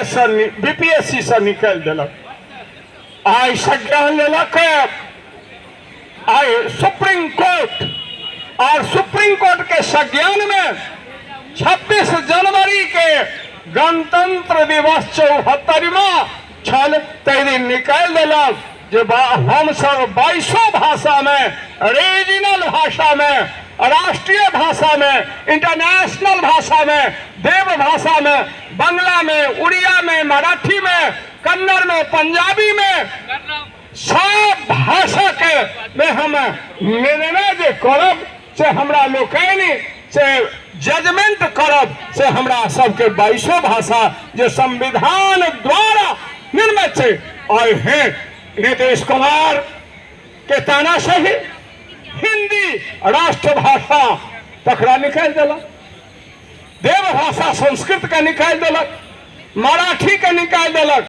BPSC से निकाल दिलक। आई संज्ञान लेलक आई सुप्रीम कोर्ट, और सुप्रीम कोर्ट के संज्ञान में 26 जनवरी के गणतंत्र दिवस 74वां छल तय दिन निकाल दिलक जे हम सब 22 भाषा में, रीजनल भाषा में, राष्ट्रीय भाषा में, इंटरनेशनल भाषा में, देव भाषा में, बांग्ला में, उड़िया में, मराठी में, कन्नड़ में, पंजाबी में, सब भाषा के में हम निर्णय जे करब से हमरा लोकनि से जजमेंट करब से हमरा सबके 22 भाषा जो संविधान द्वारा निर्मित है और हैं नीतीश कुमार के तानाशाही हिंदी राष्ट्रभाषा तकरा निकाल दिलक, देव भाषा संस्कृत का निकाल दिलक, मराठी का निकाल दिलक,